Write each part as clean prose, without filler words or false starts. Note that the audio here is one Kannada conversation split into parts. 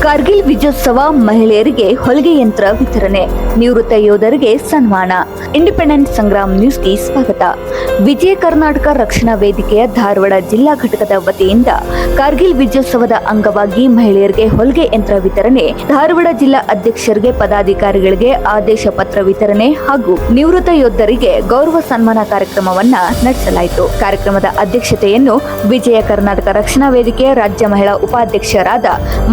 ಕಾರ್ಗಿಲ್ ವಿಜಯೋತ್ಸವ, ಮಹಿಳೆಯರಿಗೆ ಹೊಲಿಗೆ ಯಂತ್ರ ವಿತರಣೆ, ನಿವೃತ್ತ ಯೋಧರಿಗೆ ಸನ್ಮಾನ. ಇಂಡಿಪೆಂಡೆಂಟ್ ಸಂಗ್ರಾಮ್ ನ್ಯೂಸ್ಗೆ ಸ್ವಾಗತ. ವಿಜಯ ಕರ್ನಾಟಕ ರಕ್ಷಣಾ ವೇದಿಕೆಯ ಧಾರವಾಡ ಜಿಲ್ಲಾ ಘಟಕದ ವತಿಯಿಂದ ಕಾರ್ಗಿಲ್ ವಿಜಯೋತ್ಸವದ ಅಂಗವಾಗಿ ಮಹಿಳೆಯರಿಗೆ ಹೊಲಿಗೆ ಯಂತ್ರ ವಿತರಣೆ, ಧಾರವಾಡ ಜಿಲ್ಲಾ ಅಧ್ಯಕ್ಷರಿಗೆ, ಪದಾಧಿಕಾರಿಗಳಿಗೆ ಆದೇಶ ಪತ್ರ ವಿತರಣೆ ಹಾಗೂ ನಿವೃತ್ತ ಯೋಧರಿಗೆ ಗೌರವ ಸನ್ಮಾನ ಕಾರ್ಯಕ್ರಮವನ್ನ ನಡೆಸಲಾಯಿತು. ಕಾರ್ಯಕ್ರಮದ ಅಧ್ಯಕ್ಷತೆಯನ್ನು ವಿಜಯ ಕರ್ನಾಟಕ ರಕ್ಷಣಾ ವೇದಿಕೆಯ ರಾಜ್ಯ ಮಹಿಳಾ ಉಪಾಧ್ಯಕ್ಷರಾದ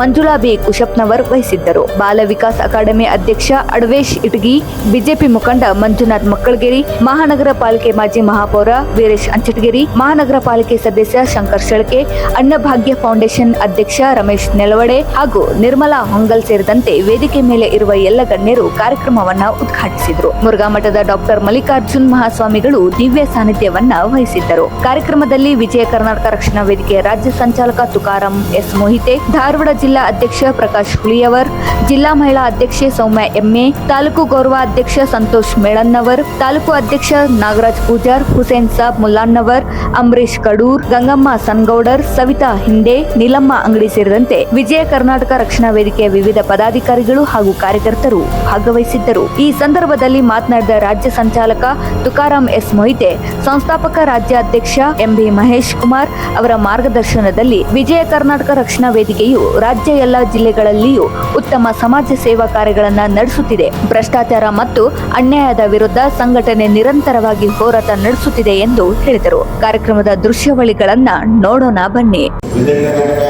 ಮಂಜುಳಾ ಬಿ ಕುಶಪ್ನವರ್ ವಹಿಸಿದ್ದರು. ಬಾಲ ವಿಕಾಸ್ ಅಕಾಡೆಮಿ ಅಧ್ಯಕ್ಷ ಅಡ್ವೇಶ್ ಇಟಗಿ, ಬಿಜೆಪಿ ಮುಖಂಡ ಮಂಜುನಾಥ್ ಮಕ್ಕಳಗೇರಿ, ಮಹಾನಗರ ಪಾಲಿಕೆ ಮಾಜಿ ಮಹಾಪೌರ ವೀರೇಶ್ ಅಂಚಟಗಿರಿ, ಮಹಾನಗರ ಪಾಲಿಕೆ ಸದಸ್ಯ ಶಂಕರ್ ಶೆಳಕೆ, ಅನ್ನಭಾಗ್ಯ ಫೌಂಡೇಶನ್ ಅಧ್ಯಕ್ಷ ರಮೇಶ್ ನೆಲವಡೆ ಹಾಗೂ ನಿರ್ಮಲಾ ಹೊಂಗಲ್ ಸೇರಿದಂತೆ ವೇದಿಕೆ ಮೇಲೆ ಇರುವ ಎಲ್ಲ ಗಣ್ಯರು ಕಾರ್ಯಕ್ರಮವನ್ನ ಉದ್ಘಾಟಿಸಿದರು. ಮುರುಘಾಮಠದ ಡಾಕ್ಟರ್ ಮಲ್ಲಿಕಾರ್ಜುನ್ ಮಹಾಸ್ವಾಮಿಗಳು ದಿವ್ಯ ಸಾನ್ನಿಧ್ಯವನ್ನ ವಹಿಸಿದ್ದರು. ಕಾರ್ಯಕ್ರಮದಲ್ಲಿ ವಿಜಯ ಕರ್ನಾಟಕ ರಕ್ಷಣಾ ವೇದಿಕೆಯ ರಾಜ್ಯ ಸಂಚಾಲಕ ತುಕಾರಾಂ ಎಸ್ ಮೋಹಿತೆ, ಧಾರವಾಡ ಜಿಲ್ಲಾ ಅಧ್ಯಕ್ಷ ಪ್ರಕಾಶ್ ಹುಳಿಯವರ್, ಜಿಲ್ಲಾ ಮಹಿಳಾ ಅಧ್ಯಕ್ಷೆ ಸೌಮ್ಯ ಎಮ್ಮೆ, ತಾಲೂಕು ಗೌರವ ಅಧ್ಯಕ್ಷ ಸಂತೋಷ್ ಮೇಳನ್ನವರ್, ತಾಲೂಕು ಅಧ್ಯಕ್ಷ ನಾಗರಾಜ್ ಪೂಜಾರ್, ಹುಸೇನ್ ಸಾಬ್ ಮುಲ್ಲಾನ್ನವರ್, ಅಂಬರೀಶ್ ಕಡೂರ್, ಗಂಗಮ್ಮ ಸನ್ಗೌಡರ್, ಸವಿತಾ ಹಿಂಡೆ, ನೀಲಮ್ಮ ಅಂಗಡಿ ಸೇರಿದಂತೆ ವಿಜಯ ಕರ್ನಾಟಕ ರಕ್ಷಣಾ ವೇದಿಕೆಯ ವಿವಿಧ ಪದಾಧಿಕಾರಿಗಳು ಹಾಗೂ ಕಾರ್ಯಕರ್ತರು ಭಾಗವಹಿಸಿದ್ದರು. ಈ ಸಂದರ್ಭದಲ್ಲಿ ಮಾತನಾಡಿದ ರಾಜ್ಯ ಸಂಚಾಲಕ ತುಕಾರಾಂ ಎಸ್ ಮೊಹಿತೆ, ಸಂಸ್ಥಾಪಕ ರಾಜ್ಯಾಧ್ಯಕ್ಷ ಎಂಬಿ ಮಹೇಶ್ ಕುಮಾರ್ ಅವರ ಮಾರ್ಗದರ್ಶನದಲ್ಲಿ ವಿಜಯ ಕರ್ನಾಟಕ ರಕ್ಷಣಾ ವೇದಿಕೆಯು ರಾಜ್ಯ ಎಲ್ಲ ಜಿಲ್ಲೆಗಳಲ್ಲಿಯೂ ಉತ್ತಮ ಸಮಾಜ ಸೇವಾ ಕಾರ್ಯಗಳನ್ನು ನಡೆಸುತ್ತಿದೆ. ಭ್ರಷ್ಟಾಚಾರ ಮತ್ತು ಅನ್ಯಾಯದ ವಿರುದ್ಧ ಸಂಘಟನೆ ನಿರಂತರವಾಗಿ ಹೋರಾಟ ನಡೆಸುತ್ತಿದೆ ಎಂದು ಹೇಳಿದರು. ಕಾರ್ಯಕ್ರಮದ ದೃಶ್ಯಾವಳಿಗಳನ್ನ ನೋಡೋಣ ಬನ್ನಿ. ವಿಜಯ ಕರ್ನಾಟಕ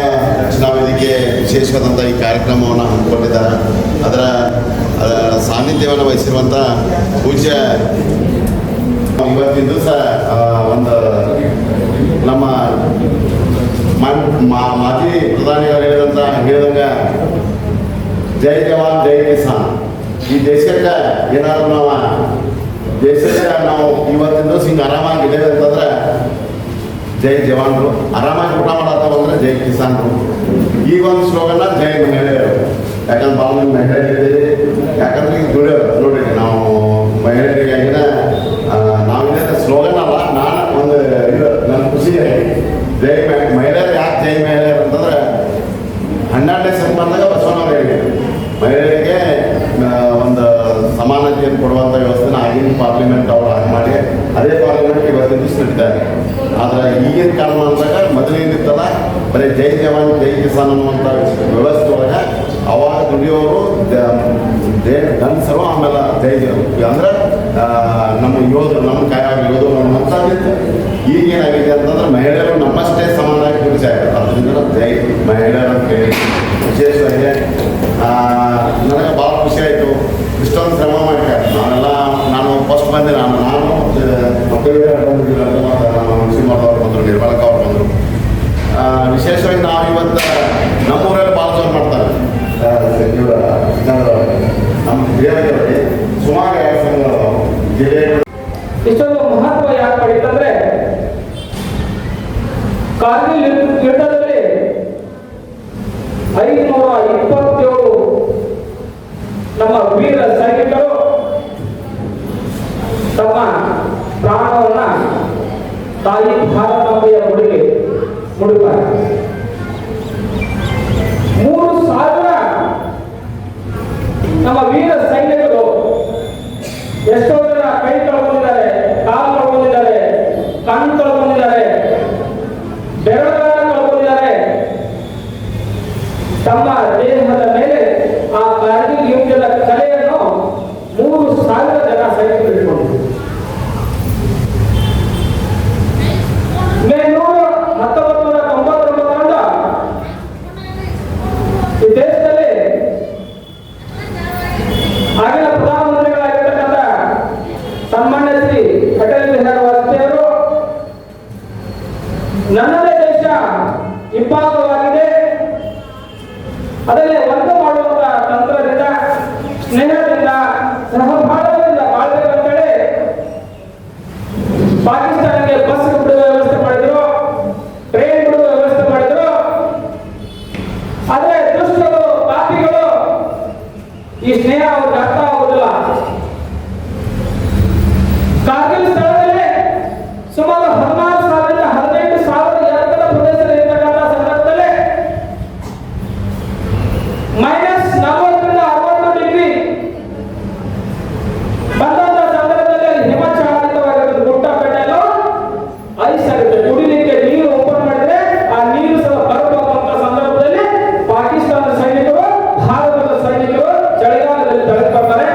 ರಕ್ಷಣಾ ವೇದಿಕೆ ವಿಶೇಷವಾದಂಥ ಈ ಕಾರ್ಯಕ್ರಮವನ್ನು ಹಮ್ಮಿಕೊಂಡಿದ್ದಾರೆ. ಅದರ ಸಾನ್ನಿಧ್ಯವನ್ನು ವಹಿಸಿರುವಂಥ ಪೂಜ್ಯ ಇವತ್ತಿನ ದಿವಸ ಒಂದು ನಮ್ಮ ಮಾಜಿ ಪ್ರಧಾನಿಗಳು ಹೇಳಿದಂಗೆ ಜೈ ಜವಾನ್ ಜೈ ಕಿಸಾನ್. ಈ ದೇಶಕ್ಕೆ ಏನಾದರೂ ನಾವು ಇವತ್ತಿನ ದಿವಸ ಹಿಂಗೆ ಆರಾಮಾಗಿದ್ದೇವೆ ಅಂತಂದ್ರೆ ಜೈ ಜವಾನ್ರು, ಆರಾಮಾಗಿ ಊಟ ಮಾಡತ್ತವ ಅಂದ್ರೆ ಜೈ ಕಿಸಾನ್ರು. ಈ ಒಂದು ಸ್ಲೋಗನ್ನ ಜೈ ಮಹಿಳೆಯರು. ಯಾಕಂದ್ರೆ ಭಾಳ ಮಹಿಳೆಯರಿದ್ದೀರಿ, ಯಾಕಂದ್ರೆ ಈಗ ದುಡಿಯೋರು ನೋಡ್ರಿ, ನಾವು ಮಹಿಳೆಯರಿಗಾಗಿನ ನಾವಿದೇ ಸ್ಲೋಗನ್ ಅಲ್ಲ, ನಾನು ಒಂದು ಇದು ನನ್ನ ಖುಷಿ ಜೈ ಮಹಿಳೆಯರು. ಯಾಕೆ ಜೈ ಮಹಿಳೆಯರು ಅಂತಂದ್ರೆ 12ನೇ ಶತಮಾನದಾಗ ಬಸವಣ್ಣವ್ರು ಹೇಳಿದ್ರು ಮಹಿಳೆಯರಿಗೆ ಒಂದು ಸಮಾನತೆಯನ್ನು ಕೊಡುವಂಥ ವ್ಯವಸ್ಥೆನ ಆಗಿನ ಪಾರ್ಲಿಮೆಂಟ್ ಅವರು ಆಗಿ ಮಾಡಿ ಅದೇ ಪಾರ್ಲಿಮೆಂಟ್ ಇವತ್ತಿನ ದಿವಸ ನಡೀತಾರೆ. ಆದರೆ ಈಗಿನ ಕಾಲಮಾನದಾಗ ಮೊದಲೇನಿತ್ತಲ್ಲ ಬರೀ ಜೈ ಜವಾನ್ ಜೈ ಕಿಸಾನ್ ಅನ್ನುವಂಥ ವ್ಯವಸ್ಥೆ ಒಳಗೆ ಅವಾಗ ದುಡಿಯೋರು ಗಂಡಸರು, ಆಮೇಲೆ ಜೈ ಅಂದ್ರೆ ನಮ್ಮ ಯೋಧರು, ನಮ್ಮ ಕಾಯಾಗ ಯೋಧರು ಅನ್ನುವಂಥದ್ದಿತ್ತು. ಈಗೇನಾಗಿದೆ ಅಂತಂದ್ರೆ ಮಹಿಳೆಯರು ನಮ್ಮಷ್ಟೇ ಸಮಾನವಾಗಿ ದುಡಿಸಾಗ್ತಾರೆ. ಅದರಿಂದ ಜೈ ಮಹಿಳೆಯರು ಅಂತ ಹೇಳಿ ವಿಶೇಷವಾಗಿ ನನಗೆ ಭಾಳ ಖುಷಿ ಆಯಿತು. ಇಷ್ಟೊಂದು ಶ್ರಮ ಮಾಡ್ತಾರೆ. ನಾನು ಫಸ್ಟ್ ಬಂದೆ, ನಾನು ಮಕ್ಕಳಿಗೆ ನರಸಿಂಹವ್ರು ಬಂದರು, ನಿರ್ಮಲಕ ಅವ್ರು ಬಂದರು. ವಿಶೇಷವಾಗಿ ನಾವು ಇವತ್ತು ನಮ್ಮೂರಲ್ಲಿ ಭಾಳ ಜೋರು ಮಾಡ್ತಾರೆ. ನಮ್ಮ ಹಿರಿಯರಲ್ಲಿ ಸುಮಾರು ಜಿಲ್ಲೆಗಳು ಇಷ್ಟೊಂದು ಮಹತ್ವ ಯಾಕೆ ಪಡೀತಂದ್ರೆ ಕಾರ್ಗಿಲ್ ಯುದ್ಧದಲ್ಲಿ 527 ನಮ್ಮ ವೀರ ಸೈನಿಕರು ತಮ್ಮ ಪ್ರಾಣವನ್ನ ತಾಯಿ ಭಾರತಾಂಬೆಯ ಮುಡುತ್ತಾರೆ. 3,000 ನಮ್ಮ ವೀರ ಸೈನಿಕರು ಎಷ್ಟೋ ಜನ ಕೈ ಕಳ್ಕೊಂಡಿದ್ದಾರೆ, ಕಾಲು ಕಳ್ಕೊಂಡಿದ್ದಾರೆ, ಕಣ್ಣು ಕಳ್ಕೊಂಡಿದ್ದಾರೆ, ಬೆರಳುಗಳನ್ನು ಕಳ್ಕೊಂಡಿದ್ದಾರೆ. ತಮ್ಮ ದೇಹದ ಮೇಲೆ ಆ ಕಾರ್ಗಿಲ್ ಯುದ್ಧದ ಕಲೆಯನ್ನು 3,000 ಜನ ಸೈನಿಕರು ಇಟ್ಕೊಂಡಿದ್ದಾರೆ. 1999 ಈ ದೇಶದಲ್ಲಿ ಆಗಿನ ಪ್ರಧಾನಮಂತ್ರಿಗಳಾಗಿರ್ತಕ್ಕಂಥ ಸನ್ಮಾನ್ಯ ಶ್ರೀ ಅಟಲ್ ಬಿಹಾರಿ ವಾಜಪೇಯಿ ಅವರು ನನ್ನದೇ ದೇಶ ಇಬ್ಬಾಗವಾಗಿದೆ, ಅದನ್ನೇ ಒಂದು ಮಾಡುವಂತ ತಂತ್ರದಿಂದ, ಸ್ನೇಹದಿಂದ, ಸಹಬಾಳ್ವೆಯಿಂದ ಬಾಳ್ಬೇಕಂತೇಳಿ ಪಾಕಿಸ್ತಾನಕ್ಕೆ ಬಸ್ ಬಿಡುವ ವ್ಯವಸ್ಥೆ ಮಾಡಿದ್ರು, ಟ್ರೈನ್ ಬಿಡುವ ವ್ಯವಸ್ಥೆ ಮಾಡಿದ್ರು. ಆದರೆ ದುಷ್ಟರು, ಪಾಪಿಗಳು ಈ ಸ್ನೇಹ ಅವ್ರಿಗೆ ಅರ್ಥ ಆಗುವುದಿಲ್ಲ. ಕಾರ್ಗಿಲ್ ಸ್ಥಳದಲ್ಲಿ ಸುಮಾರು 16,000 ರಿಂದ 18,000 ಎಕರೆ ಪ್ರದೇಶದಲ್ಲಿ ಇರತಕ್ಕಂಥ ಸಂದರ್ಭದಲ್ಲಿ -40 ಡಿಗ್ರಿ ಬಂದಂತ ಸಂದರ್ಭದಲ್ಲಿ ಹಿಮಚಾಲಿತವಾಗಿರೋದು ಗುಡ್ಡ ಬೆಟ್ಟಲು ಐಸ್ ಆಗುತ್ತೆ. ಕುಡಿಲಿಕ್ಕೆ ನೀರು ಓಪನ್ ಮಾಡಿದ್ರೆ ಆ ನೀರು ಸಹ ಬರಬಹುದಂತ ಸಂದರ್ಭದಲ್ಲಿ ಪಾಕಿಸ್ತಾನದ ಸೈನಿಕರು ಭಾರತದ ಸೈನಿಕರು ಚಳಿಗಾಲದಲ್ಲಿ ತಡೆದುಕೊಳ್ತಾರೆ.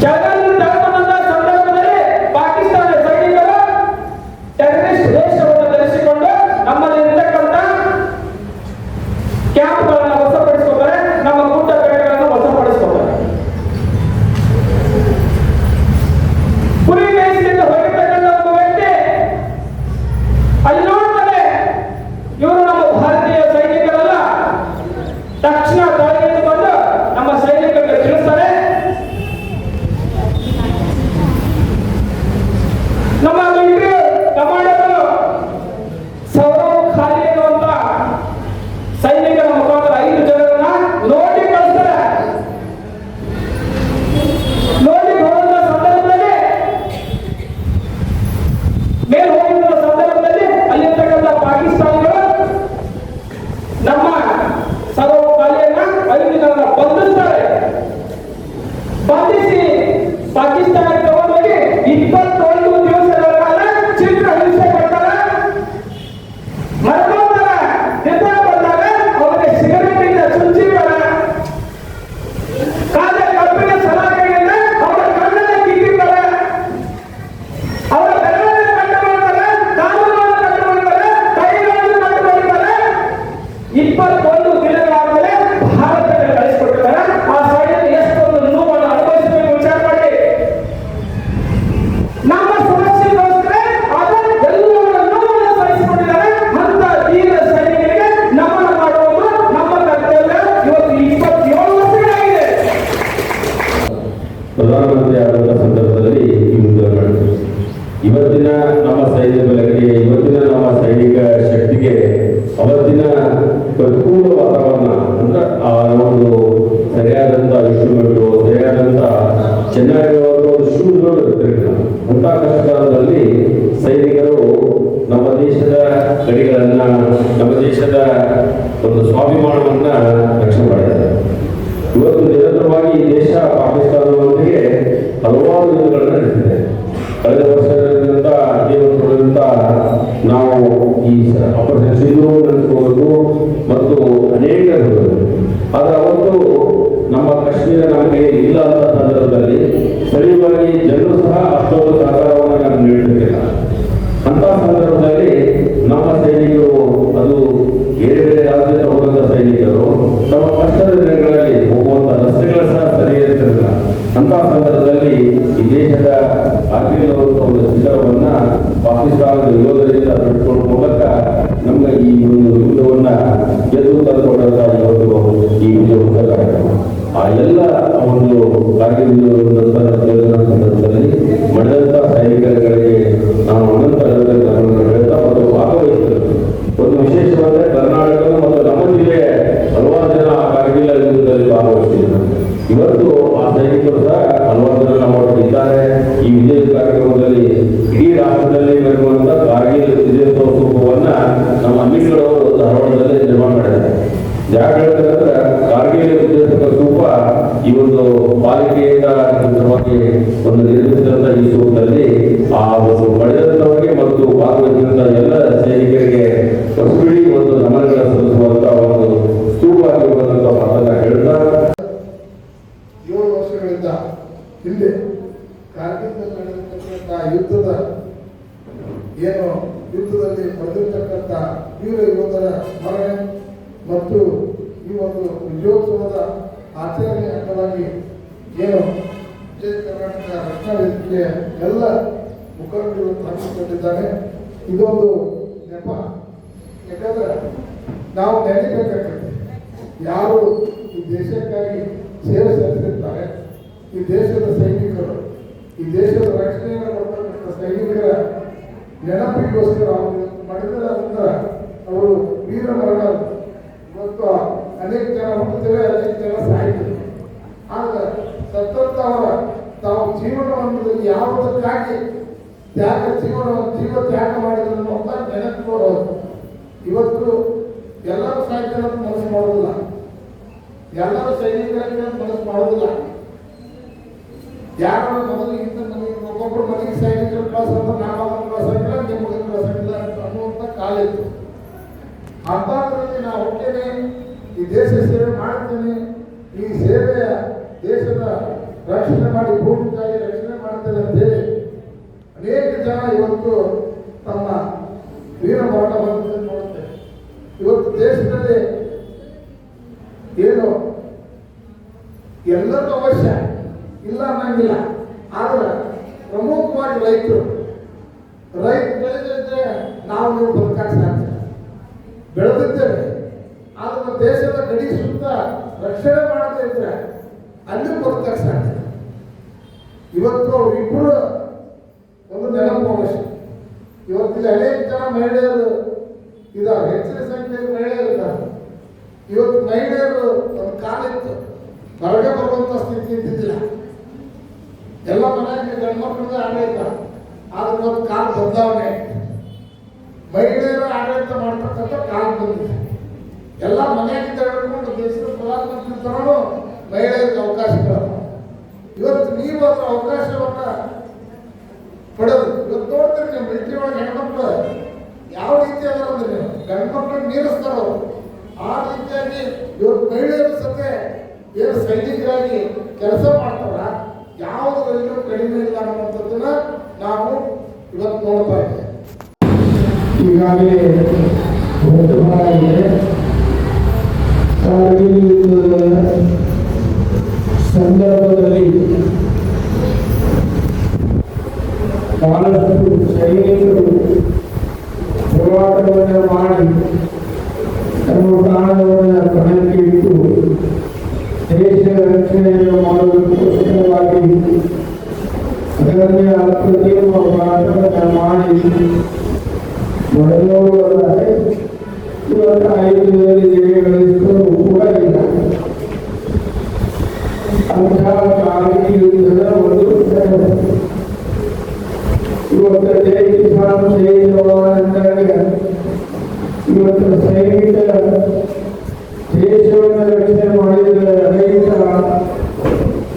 ಚಳಿಗಾಲದಲ್ಲಿ ತಡೆದುಕೊಂಡಂತ ಸಂದರ್ಭದಲ್ಲಿ ಪಾಕಿಸ್ತಾನದ ಸೈನಿಕರು ಟೆರರಿಸ್ಟ್ ವೇಷವನ್ನು ಧರಿಸಿಕೊಂಡು ನಮ್ಮಲ್ಲಿ ಇರತಕ್ಕಂತ ಕ್ಯಾಂಪ್ಗಳನ್ನು ವಶಪಡಿಸಿಕೊಳ್ತಾರೆ, ನಮ್ಮ ಗುಡ್ಡ ಬೆಟ್ಟಗಳನ್ನು ವಶಪಡಿಸಿಕೊಳ್ತಾರೆ. ಕುರಿ ಮೇಯಿಸಲಿಕ್ಕೆ ಹೋಗಿರ್ತಕ್ಕಂಥ ಒಬ್ಬ ವ್ಯಕ್ತಿ ಅಲ್ಲಿ ನೋಡ್ತಾರೆ ಇವರು ನಮ್ಮ ಭಾರತೀಯ ಸೈನಿಕರಲ್ಲ. ತಕ್ಷಣ ತಲೆಯಿಂದ ಬಂದು ನಮ್ಮ ಸೈನಿಕರಿಗೆ ತಿಳಿಸ್ತಾರೆ, ನಮ್ಮ ಮಿಲಿಟರಿ ಕಮಾಂಡರ್ ಸೌರವ್ ಖಾಲಿ ಎನ್ನುವಂತ ಸೈನಿಕರ ಮುಖಾಂತರ 5 ಜನರನ್ನ ನೋಡಿ ಕಳಿಸ್ತಾರೆ. ನೋಡಿ ಹೋದಂತ ಸಂದರ್ಭದಲ್ಲಿ ಮೇಲೆ ಹೋಗಿರುವ ಸಂದರ್ಭದಲ್ಲಿ ಅಲ್ಲಿರ್ತಕ್ಕಂಥ ಪಾಕಿಸ್ತಾನಿಗಳು ನಮ್ಮ ಸೌರವ್ ಖಾಲಿಯನ್ನ 5 ಜನರನ್ನ ಬಂಧಿಸ್ತಾರೆ. ಬಂಧಿಸಿ ಪಾಕಿಸ್ತಾನಕ್ಕೆ ತಗೊಂಡೋಗಿ 21 ದಿವಸಗಳ ಕಾಲ ಚಿತ್ರ ಹಿಂಸೆ ಕೊಡ್ತಾರೆ, ಮರ್ಕೋತಾರೆ. ನಿದ್ರೆ ಬಂದಾಗ ಅವರಿಗೆ ಸಿಗರೇಟ್ ಇಂದ ಚುಚ್ಚಿದ್ದಾರೆ, ಕಾದ ಕಬ್ಬಿನ ಸಲಾಕೆಯಿಂದ ಅವರ ಕಣ್ಣನ್ನು ಕಿತ್ತಿದ್ದಾರೆ, ಅವರ ಬೆರಳನ್ನು ಕಟ್ಟು ಮಾಡ್ತಾರೆ, ಕಾಲುಗಳನ್ನು ಕಟ್ಟು ಮಾಡ್ತಾರೆ, ಕೈಗಳನ್ನು ಕಟ್ಟು ಮಾಡ್ತಾರೆ. 21 ದಿನಗಳಾದ್ಮೇಲೆ ಭಾರತಕ್ಕೆ ಕಳಿಸಿಕೊಟ್ಟಿದ್ದಾರೆ. ಆ ಸೈನ್ಯ ಎಷ್ಟೊಂದು ನೋವನ್ನು ಅನುಭವಿಸಬೇಕು ವಿಚಾರ ಮಾಡಿ. ನಮ್ಮ ಸುರಕ್ಷೆಗೋಸ್ಕರ ಅದೆಲ್ಲವನ್ನ ನೋವನ್ನು ಸಹಿಸಿಕೊಂಡಿದ್ದಾರೆ. ಅಂತ ಧೀರ ಸೈನಿಕರಿಗೆ ನಮನ ಮಾಡುವುದು ನಮ್ಮ ಕರ್ತವ್ಯ. ಇವತ್ತು 27 ವರ್ಷಗಳಾಗಿದೆ. ಪ್ರಧಾನಮಂತ್ರಿ ಆದಂತಹ ಸಂದರ್ಭದಲ್ಲಿ ಈ ಮುಂದೆ ಮಾಡಿದ್ರು. ಇವತ್ತಿನ ನಮ್ಮ ಸೈನ್ಯ ಬಲಕ್ಕೆ, ಇವತ್ತಿನ ನಮ್ಮ ಸೈನಿಕ ಶಕ್ತಿಗೆ ಅವತ್ತಿನ ಪ್ರತಿಕೂಲ ವಾತಾವರಣ ಅಂದ್ರೆ ಆ ಒಂದು ಸರಿಯಾದಂತ ಇನ್ಸ್ಟ್ರೂಮೆಂಟು, ಸರಿಯಾದಂತ ಚೆನ್ನಾಗಿರುವಂತ ಒಂದು ಶೂಗಳು ಇರ್ತಿರಲಿಲ್ಲ. ಅಂತ ಕಷ್ಟಕಾಲದಲ್ಲಿ ಸೈನಿಕರು ನಮ್ಮ ದೇಶದ ಗಡಿಗಳನ್ನ, ನಮ್ಮ ದೇಶದ ಒಂದು ಸ್ವಾಭಿಮಾನವನ್ನ ರಕ್ಷಣೆ ಮಾಡಿದ್ದಾರೆ. ಇವತ್ತು ನಿರಂತರವಾಗಿ ಈ ದೇಶ ಪಾಕಿಸ್ತಾನದೊಂದಿಗೆ ಹಲವಾರು ಯುದ್ಧಗಳನ್ನ ನಡೆಸಿದೆ. ಕಳೆದ ವರ್ಷಗಳಿಂದ ಅದೇ ವರ್ಷಗಳಿಂದ ನಾವು ಈ ಆಪರೇಷನ್ ಸಿಂಧೂರ್ ನಡೆಸ್ಕೋಬೇಕು ಮತ್ತು ಅನೇಕ ಆದರೆ ಅವತ್ತು ನಮ್ಮ ಕಾಶ್ಮೀರ ನಮಗೆ ಇಲ್ಲ ಅಂತ ಸಂದರ್ಭದಲ್ಲಿ ಸರಿಯಾಗಿ ಜನರು ಸಹ ಅಷ್ಟೊಂದು ಸಹಕಾರವನ್ನು ನಮಗೆ ನೀಡಲಿಲ್ಲ. ಅಂತ ಸಂದರ್ಭದಲ್ಲಿ ನಮ್ಮ ಸೈನಿಕರು, ಅದು ಬೇರೆ ಬೇರೆ ರಾಜ್ಯದ ಹೋದಂತ ಸೈನಿಕರು ತಮ್ಮ ಕಷ್ಟದ ದಿನಗಳಲ್ಲಿ ಹೋಗುವಂತ ರಸ್ತೆಗಳು ಸಹ ಸರಿ ಇರ್ತಿರಲಿಲ್ಲ. ಅಂತ ಸಂದರ್ಭದಲ್ಲಿ ಈ ದೇಶದ ಆಗಿರುವಂತಹ ಒಂದು ಶಿಖರವನ್ನ ಪಾಕಿಸ್ತಾನದ ಯೋಧರಿಂದ ಬಿಟ್ಕೊಳ್ಳುವ ಮೂಲಕ ನಮ್ಮ ಈ ಒಂದು ಯುದ್ಧವನ್ನ ಗೆದ್ದು ತಂದುಕೊಂಡಂತ ಇವತ್ತು ಈ ವಿಜಯೋತ್ಸವ ಕಾರ್ಯಕ್ರಮ. ಆ ಎಲ್ಲ ಒಂದು ಕಾರ್ಗಿಲ್ ಸಂದರ್ಭದಲ್ಲಿ ಮಾಡಿದಂತ ಸೈನಿಕರಿಗೆ ನಾವು ಅನಂತ ಹೇಳ್ತಾ ಮತ್ತು ಭಾಗವಹಿಸಿದರು. ಒಂದು ವಿಶೇಷವಾದ ಕರ್ನಾಟಕ ಮತ್ತು ನಮ್ಮ ಜಿಲ್ಲೆಯ ಹಲವಾರು ಜನ ಆ ಕಾರ್ಗಿಲ್ ಯುದ್ಧದಲ್ಲಿ ಭಾಗವಹಿಸಿದರು. ಇವತ್ತು ಆ ಸೈನಿಕರು ಸಹ ಹಲವಾರು ಜನ ನಮ್ಮ ಇದ್ದಾರೆ. ಈ ವಿಜಯ ಕಾರ್ಯಕ್ರಮದಲ್ಲಿ ಇಡೀ ರಾಷ್ಟ್ರದಲ್ಲಿ ಬರುವಂತ ಕಾರ್ಗಿಲ್ ವಿಜಯೋತ್ಸವ ಸ್ತೂಪವನ್ನ ನಮ್ಮ ಅಮಿತ್ಗಳವರು ಧಾರವಾಡದಲ್ಲಿ ನಿರ್ಮಾಣ ಮಾಡಿದ್ದಾರೆ. ಯಾಕೆ ಹೇಳ್ತಾರೆ ಕಾರ್ಗಿಲ್ ವಿಜಯೋತ್ಸವ ಸ್ತೂಪ ಈ ಒಂದು ಪಾಲಿಕೆಯಿಂದ ಒಂದು ನಿರ್ಮಿಸಿದಂತ ಈ ಸ್ತೂಪದಲ್ಲಿ ಆ ಒಂದು ಪಡೆದಂತವರಿಗೆ ಮತ್ತು ಭಾಗವಹಿಸಿದಂತ ಎಲ್ಲ ಸೈನಿಕರಿಗೆ ಹೊಸಬಿಡಿ ಒಂದು ನಮನಗಳ ಸಲ್ಲಿಸುವಂತ ಒಂದು ಸ್ತೂಪ ಆಗಿರುವಂತ ಮಾತನ್ನ ಹೇಳ್ತಾ 7 ವರ್ಷಗಳಿಂದ ಹಿಂದೆ ಕಾರ್ಗಿಲ್ನಲ್ಲಿ ನಡೆದಿರ್ತಕ್ಕಂಥ ಯುದ್ಧದ ಏನು ಯುದ್ಧದಲ್ಲಿ ಪಡೆದಿರ್ತಕ್ಕಂಥ ವೀರ ಯೋಧರ ಸ್ಮರಣೆ ಮತ್ತು ಈ ಒಂದು ವಿಜಯೋತ್ಸವದ ಆಚರಣೆ ಅಂಗವಾಗಿ ಏನು ವಿಜಯ ಕರ್ನಾಟಕ ರಕ್ಷಣಾ ವೇದಿಕೆಯ ಎಲ್ಲ ಮುಖಂಡರು ಹಾಕಿಕೊಂಡಿದ್ದಾರೆ. ಇದೊಂದು ನೆಪ. ಯಾಕಂದ್ರೆ ನಾವು ನೆನಬೇಕಾಗ್ತದೆ ಯಾರು ಈ ದೇಶಕ್ಕಾಗಿ ಸೇವೆ ಸಲ್ಲಿಸಿರ್ತಾರೆ, ಈ ದೇಶದ ಸೈನಿಕರು, ಈ ದೇಶದ ರಕ್ಷಣೆಯನ್ನು ಮಾಡ್ತಕ್ಕಂಥ ಸೈನಿಕರ ನೆನಪಿಗೋಸ್ಕರ ಮಾಡಿದ್ರೆ ಅಂದ್ರೆ ಅವರು ವೀರ ಮರಣ. ಇವತ್ತು ಅನೇಕ ಜನ ಹುಟ್ಟುತ್ತೇವೆ, ಅನೇಕ ಜನ ಸಾಯ್ತಾರೆ. ಆದ್ರೆ ಸತತ ಅವರ ತಾವು ಜೀವನವನ್ನು ಯಾವುದಕ್ಕಾಗಿ ಜೀವ ತ್ಯಾಗ ಮಾಡಿದ್ರು ಅಂತ ನೆನಪು ಇವತ್ತು ಎಲ್ಲರೂ ಸಾಯ್ತಾರೆ ಅಂತ ಮನಸ್ಸು ಮಾಡೋದು ಎಲ್ಲರೂ ಸೈನಿಕರಿಗೆ ಮನಸ್ಸು ಮಾಡೋದಿಲ್ಲ. ಯಾರು ಮೊದಲಿಗಿಂತ ನಮಗೆ ಒಬ್ಬೊಬ್ಬರು ಮನೆಗೆ ಸೈನಿಕರು ಕಳಿಸೋದು ನಾವು ಕಳಿಸೋದಿಲ್ಲ, ನಿಮಗೆ ಕಳಿಸೋದಿಲ್ಲ ಅನ್ನುವಂಥ ಕಾಲ ಇತ್ತು. ಅಂಥದ್ರಲ್ಲಿ ನಾವು ಹೋಗ್ತೇನೆ, ಈ ದೇಶ ಸೇವೆ ಮಾಡ್ತೇನೆ, ಈ ಸೇವೆಯ ದೇಶದ ರಕ್ಷಣೆ ಮಾಡಿ ಭೂಮಿಗಾಗಿ ರಕ್ಷಣೆ ಮಾಡ್ತೇನೆ ಅಂತೇಳಿ ಅನೇಕ ಜನ ಇವತ್ತು ತಮ್ಮ ವೀರ ಮರಣವನ್ನು ನೋಡುತ್ತೇವೆ. ಇವತ್ತು ದೇಶದಲ್ಲಿ ಏನು ಎಲ್ಲರೂ ಅವಶ್ಯ ಇಲ್ಲ ಅನ್ನಂಗಿಲ್ಲ, ಆದ್ರೆ ಪ್ರಮುಖವಾಗಿ ರೈತರು ಬೆಳೆದಿದ್ರೆ ನಾವು ನೀವು ಬದುಕಕ್ಕೆ ಸಾಧ್ಯ. ಬೆಳೆದಿದ್ದೇವೆ, ಆದ್ರೆ ದೇಶದ ಗಡಿ ಸುತ್ತ ರಕ್ಷಣೆ ಮಾಡದೇ ಇದ್ರೆ ಅಲ್ಲಿ ಬದುಕಕ್ಕೆ ಸಾಧ್ಯ. ಇವತ್ತು ಅವರಿಬ್ಬರು ಒಂದು ನೆನಪು ಅವಶ್ಯ. ಇವತ್ತಿಲ್ಲಿ ಅನೇಕ ಜನ ಮಹಿಳೆಯರು ಇದ್ದಾರೆ, ಹೆಚ್ಚಿನ ಸಂಖ್ಯೆಯಲ್ಲಿ ಮಹಿಳೆಯರು ಇದ್ದಾರೆ. ಇವತ್ತು ಮಹಿಳೆಯರು ಒಂದು ಕಾಲಿತ್ತು ಹೊರಗೆ ಬರುವಂತ ಸ್ಥಿತಿ ಇದ್ದಿದ್ದಿಲ್ಲ. ಎಲ್ಲ ಮನೆಗೆ ಗಂಡು ಮಕ್ಕಳದ ಆಡಳಿತ, ಆದ್ರೆ ಇವತ್ತು ಕಾಲ ಬದಲಾವಣೆ, ಮಹಿಳೆಯರು ಆಡಳಿತ ಮಾಡ್ತಕ್ಕಂಥ ಕಾಲ ಬಂದಿದೆ. ಎಲ್ಲ ಮನೆಯಾಗಿಂದ ಹಿಡ್ಕೊಂಡು ದೇಶದ ಪ್ರಧಾನಮಂತ್ರಿ ತನೂ ಮಹಿಳೆಯರಿಗೆ ಅವಕಾಶಗಳು. ಇವತ್ತು ನೀವು ಅದರ ಅವಕಾಶವನ್ನ ಪಡೆದು ಇವತ್ತು ನೋಡ್ತೀರಿ, ನೀವು ಮಿಲಿಟರಿ ಒಳಗೆ ಹೆಣ್ಮಕ್ಳು ಯಾವ ರೀತಿ ಅದರ ಅಂದ್ರೆ ನೀವು ಗಂಡು ಮಕ್ಕಳು ಮೀರಿಸ್ತಾರ ಅವರು. ಆ ರೀತಿಯಾಗಿ ಇವತ್ತು ಮಹಿಳೆಯರು ಸತೆ ಏನು ಸೈನಿಕರಾಗಿ ಕೆಲಸ ಮಾಡ್ತಾರ, ಯಾವುದರಲ್ಲೂ ಕಡಿಮೆ ಇಲ್ಲ ಅನ್ನುವಂಥದ್ದನ್ನ ನಾವು ಇವತ್ತು ನೋಡ್ತಾ ಇದ್ದೇವೆ. ಈಗಾಗಲೇ ಸಂದರ್ಭದಲ್ಲಿ ಬಹಳಷ್ಟು ಸೈನಿಕರು ಹೋರಾಟವನ್ನು ಮಾಡಿ ತಮ್ಮ ಪ್ರಾಣವನ್ನು ಪಣಕ್ಕೆ ಇಟ್ಟು ದೇಶ ರಕ್ಷಣೆಯನ್ನು ಮಾಡುವುದಕ್ಕೋಸ್ಕರವಾಗಿ ಅದನ್ನೇ ಅಪ್ರತಿಮ ಹೋರಾಟವನ್ನು ಮಾಡಿ ಬಡವರಾದರೆ ಇವತ್ತು ಆಯುಧದಲ್ಲಿ ಜಯಗಳಿಸಿಕೊಂಡು ಕೂಡ ಇಲ್ಲ. ಅಂತಹ ಕಾರ್ಗಿಲ್ ಯುದ್ಧದ ಒಂದು ಇವತ್ತು ಜೈ ಕಿಸಾನ್ ಜೈ ಜವಾನ್ ಅಂದಾಗ ಇವತ್ತು ಸೈನಿಕ ದೇಶವನ್ನು ರಕ್ಷಣೆ ಮಾಡಿದ ರೈತ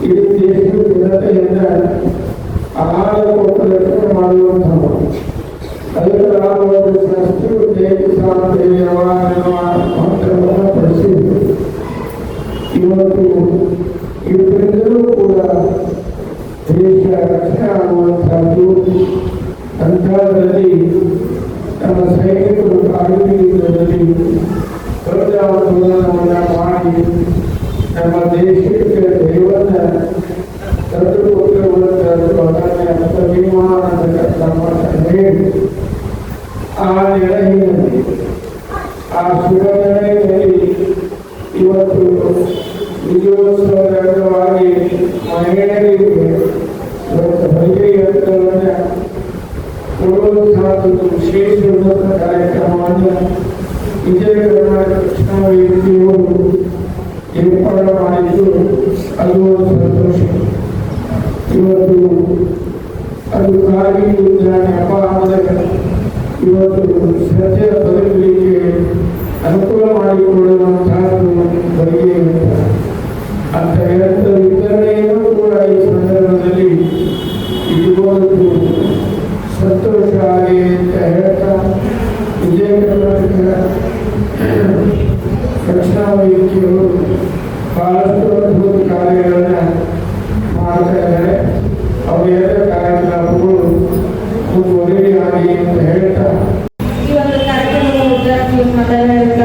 ಇಡೀ ದೇಶದ ಜನತೆಯನ್ನ ಆಹಾರ ಕೊಟ್ಟು ರಕ್ಷಣೆ ಮಾಡುವಂತಹ ಅದಕ್ಕೆ ನಾವು ಒಂದು ಸಸ್ತು ಜೈ ಕಿಸಾನ್ ಜೈ ಜವಾನ್ ಎನ್ನುವ ಮಂತ್ರವನ್ನು ಪಡಿಸಿದ್ದು. ಇವತ್ತು ಇದರಿಂದಲೂ ಕೂಡ ದೇಶ ರಕ್ಷಣೆ ಆಗುವಂತಹದ್ದು. ಅಂಥದ್ರಲ್ಲಿ ನಮ್ಮ ಸೈನಿಕರು ಕಾರ್ಗಿಲ್ದಲ್ಲಿ ಪ್ರಜಾಂದೋಲನವನ್ನು ಮಾಡಿ ನಮ್ಮ ದೇಶಕ್ಕೆ ದೈವನ್ನ ತಂದುಕೊಟ್ಟಿರುವಂತಹದ್ದು. ಅದನ್ನೇ ಅರ್ಥವಿಮಾನದ ಹೇಳಿ ಆ ನೆಲೆಯಲ್ಲಿ ಆ ಶುಭ ನೆಲೆಯಲ್ಲಿ ಇವತ್ತು ವಿಜಯೋತ್ಸವದ ಅಂಗವಾಗಿ ಮಹಿಳೆಯರಿಗೆ ಇವತ್ತು ಹೊಲಿಗೆ ಯಂತ್ರವನ್ನು ಕೊಡುವಂತಹ ಒಂದು ವಿಶೇಷ ಕಾರ್ಯಕ್ರಮವನ್ನು ವಿಜಯ ಕರ್ನಾಟಕ ರಕ್ಷಣಾ ವೇದಿಕೆಯವರು ಏರ್ಪಾಡು ಮಾಡಿದ್ದು ಅದು ಒಂದು ಸಂತೋಷ. ಇವತ್ತು ಅದು ಕಾರ್ಗಿಲ್ ಯುದ್ಧ ನೆಪ ಆದಾಗ ಇವತ್ತು ಶ್ರದ್ಧೆಯ ಬದುಕಲಿಕ್ಕೆ ಅನುಕೂಲ ಮಾಡಿಕೊಳ್ಳುವಂತಹದ್ದು ಬಗೆ ಅಂತ ಹೇಳ್ತಾ ವಿತರಣೆಯನ್ನು ಕೂಡ ಈ ಸಂದರ್ಭದಲ್ಲಿ ಇರುವುದು ಸಂತೋಷ ಆಗಿ ಅಂತ ಹೇಳ್ತಾ ವಿಜಯ ಕರ್ನಾಟಕ ರಕ್ಷಣಾ ವೇದಿಕೆಯವರು ಬಹಳಷ್ಟು ಅದ್ಭುತ ಕಾರ್ಯಗಳನ್ನು ಮಾಡ್ತಾ ಇದ್ದಾರೆ. ಅವರೆಲ್ಲ ಕಾರ್ಯಕ್ರಮಗಳು ಮುಂದುವರಿಯಾಗಿ ಅಂತ ಹೇಳ್ತಾ ಈ ಒಂದು ಕಾರ್ಯಕ್ರಮದ ಉದ್ಘಾಟನೆ ಮಾತನಾಡಿದ